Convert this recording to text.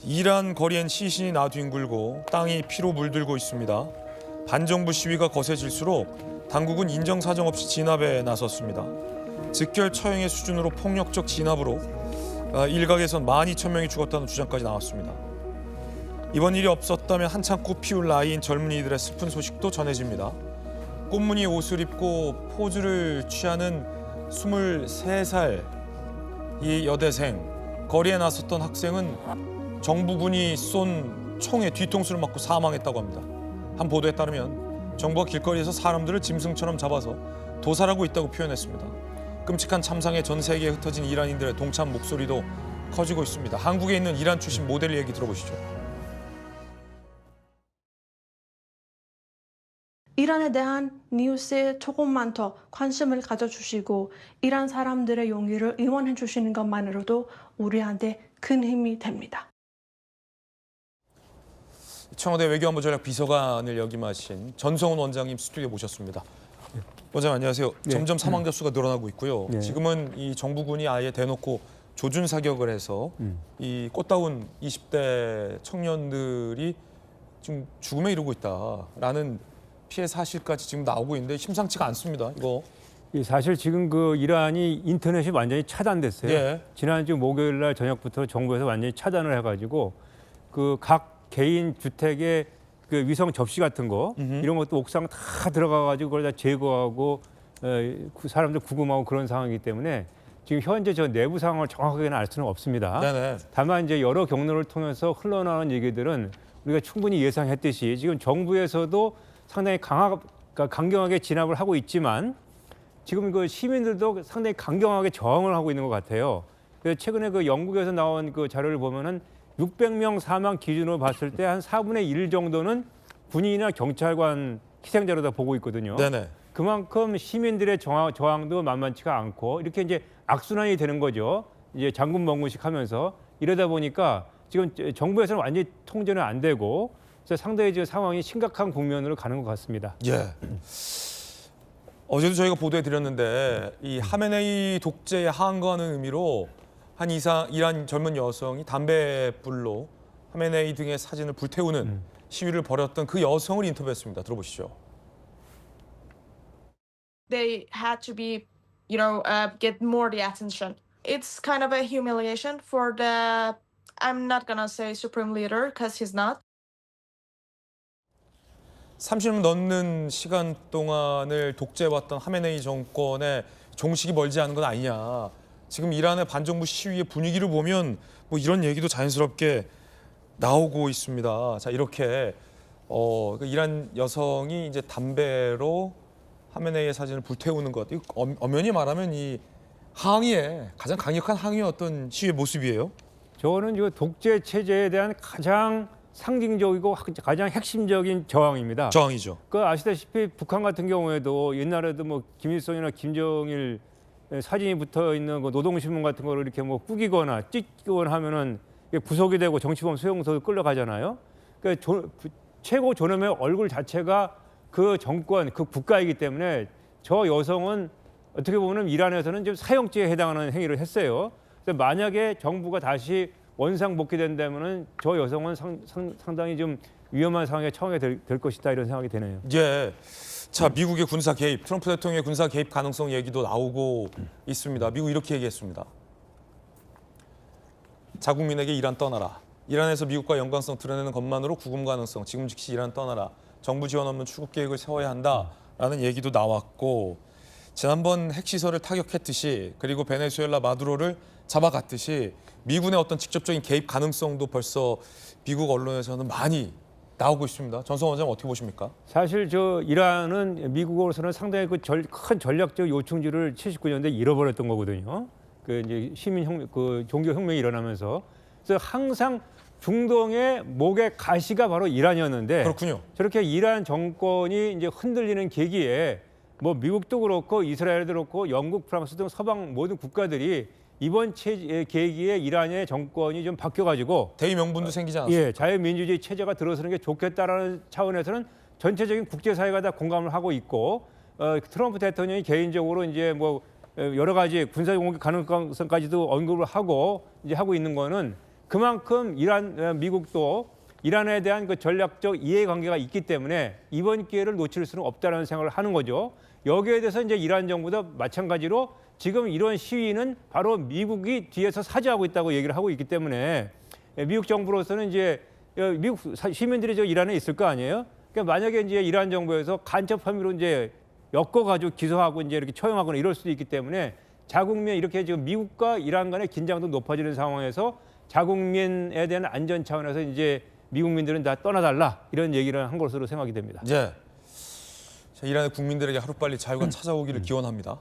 이란 거리엔 시신이 나뒹굴고 땅이 피로 물들고 있습니다. 반정부 시위가 거세질수록 당국은 인정사정 없이 진압에 나섰습니다. 즉결 처형의 수준으로 폭력적 진압으로 일각에선 12,000명이 죽었다는 주장까지 나왔습니다. 이번 일이 없었다면 한창 꽃 피울 나이인 젊은이들의 슬픈 소식도 전해집니다. 꽃무늬 옷을 입고 포즈를 취하는 23살 이 여대생, 거리에 나섰던 학생은 정부군이 쏜 총에 뒤통수를 맞고 사망했다고 합니다. 한 보도에 따르면 정부가 길거리에서 사람들을 짐승처럼 잡아서 도살하고 있다고 표현했습니다. 끔찍한 참상에 전 세계에 흩어진 이란인들의 동참 목소리도 커지고 있습니다. 한국에 있는 이란 출신 모델 얘기 들어보시죠. 이란에 대한 뉴스에 조금만 더 관심을 가져주시고 이란 사람들의 용기를 응원해 주시는 것만으로도 우리한테 큰 힘이 됩니다. 청와대 외교안보 전략 비서관을 역임하신 전성훈 원장님 스튜디오에 모셨습니다. 원장님 안녕하세요. 네. 점점 사망자 수가 늘어나고 있고요. 네. 지금은 이 정부군이 아예 대놓고 조준 사격을 해서 이 꽃다운 20대 청년들이 지금 죽음에 이르고 있다라는 피해 사실까지 지금 나오고 있는데 심상치가 않습니다. 이거. 사실 지금 그 이란이 인터넷이 완전히 차단됐어요. 예. 지난주 목요일 날 저녁부터 정부에서 완전히 차단을 해가지고 그 각 개인 주택의 그 위성 접시 같은 거 이런 것도 옥상 다 들어가가지고 그걸 다 제거하고 사람들 구금하고 그런 상황이기 때문에 지금 현재 저 내부 상황을 정확하게는 알 수는 없습니다. 네네. 다만 이제 여러 경로를 통해서 흘러나오는 얘기들은 우리가 충분히 예상했듯이 지금 정부에서도 상당히 강경하게 진압을 하고 있지만 지금 그 시민들도 상당히 강경하게 저항을 하고 있는 것 같아요. 그래서 최근에 그 영국에서 나온 그 자료를 보면은 600명 사망 기준으로 봤을 때 한 4분의 1 정도는 군인이나 경찰관 희생자로 다 보고 있거든요. 네네. 그만큼 시민들의 저항도 만만치가 않고 이렇게 이제 악순환이 되는 거죠. 이제 장군멍구식 하면서 이러다 보니까 지금 정부에서는 완전히 통제는 안 되고 그래서 상당히 지금 상황이 심각한 국면으로 가는 것 같습니다. 예. 어제도 저희가 보도해 드렸는데 이 하메네이 독재에 항거하는 의미로 한 이란 젊은 여성이 담배불로 하메네이 등의 사진을 불태우는 시위를 벌였던 그 여성을 인터뷰했습니다. 들어보시죠. They had to be, get more the attention. It's kind of a humiliation for the, I'm not gonna say supreme leader, because he's not. 30년 넘는 시간 동안을 독재해왔던 하메네이 정권의 종식이 멀지 않은 건 아니냐. 지금 이란의 반정부 시위의 분위기를 보면 뭐 이런 얘기도 자연스럽게 나오고 있습니다. 자, 이렇게 그 이란 여성이 이제 담배로 하메네이의 사진을 불태우는 것, 엄연히 말하면 이 항의의 가장 강력한 항의의 어떤 시위의 모습이에요. 저는 이 독재 체제에 대한 가장 상징적이고 가장 핵심적인 저항입니다. 저항이죠. 그 아시다시피 북한 같은 경우에도 옛날에도 뭐 김일성이나 김정일 사진이 붙어 있는 그 노동신문 같은 거를 이렇게 뭐 꾸기거나 찢거나 하면은 구속이 되고 정치범 수용소로 끌려가잖아요. 그러니까 최고 존엄의 얼굴 자체가 그 정권, 그 국가이기 때문에 저 여성은 어떻게 보면 이란에서는 좀 사형죄에 해당하는 행위를 했어요. 그래서 만약에 정부가 다시 원상복귀된다면은 저 여성은 상당히 좀 위험한 상황에 처하게 될 것이다 이런 생각이 드네요. 예. 자, 미국의 군사 개입, 트럼프 대통령의 군사 개입 가능성 얘기도 나오고 있습니다. 미국 이렇게 얘기했습니다. 자국민에게 이란 떠나라. 이란에서 미국과 연관성 드러내는 것만으로 구금 가능성, 지금 즉시 이란 떠나라. 정부 지원 없는 출국 계획을 세워야 한다라는 얘기도 나왔고 지난번 핵시설을 타격했듯이 그리고 베네수엘라 마두로를 잡아갔듯이 미군의 어떤 직접적인 개입 가능성도 벌써 미국 언론에서는 많이 나오고 있습니다. 전성원 원장님 어떻게 보십니까? 사실 저 이란은 미국으로서는 상당히 큰 전략적 요충지를 79년대 잃어버렸던 거거든요. 그 이제 시민혁명, 그 종교혁명이 일어나면서 그래서 항상 중동의 목의 가시가 바로 이란이었는데 그렇군요. 저렇게 이란 정권이 이제 흔들리는 계기에 뭐 미국도 그렇고 이스라엘도 그렇고 영국, 프랑스 등 서방 모든 국가들이 이번 계기에 이란의 정권이 좀 바뀌어가지고 대의 명분도 생기지 않았습니까? 예, 자유민주주의 체제가 들어서는 게 좋겠다라는 차원에서는 전체적인 국제사회가 다 공감을 하고 있고 트럼프 대통령이 개인적으로 이제 뭐 여러 가지 군사 공격 가능성까지도 언급을 하고 이제 하고 있는 거는 그만큼 미국도 이란에 대한 그 전략적 이해관계가 있기 때문에 이번 기회를 놓칠 수는 없다는 생각을 하는 거죠. 여기에 대해서 이제 이란 정부도 마찬가지로 지금 이런 시위는 바로 미국이 뒤에서 사주하고 있다고 얘기를 하고 있기 때문에 미국 정부로서는 이제 미국 시민들이 저 이란에 있을 거 아니에요? 그러니까 만약에 이제 이란 정부에서 간첩 혐의로 이제 엮어가지고 기소하고 이제 이렇게 처형하거나 이럴 수도 있기 때문에 자국민 이렇게 지금 미국과 이란 간의 긴장도 높아지는 상황에서 자국민에 대한 안전 차원에서 이제 미국민들은 다 떠나달라 이런 얘기를 한 것으로 생각이 됩니다. 자, 이란의 국민들에게 하루빨리 자유가 찾아오기를 기원합니다.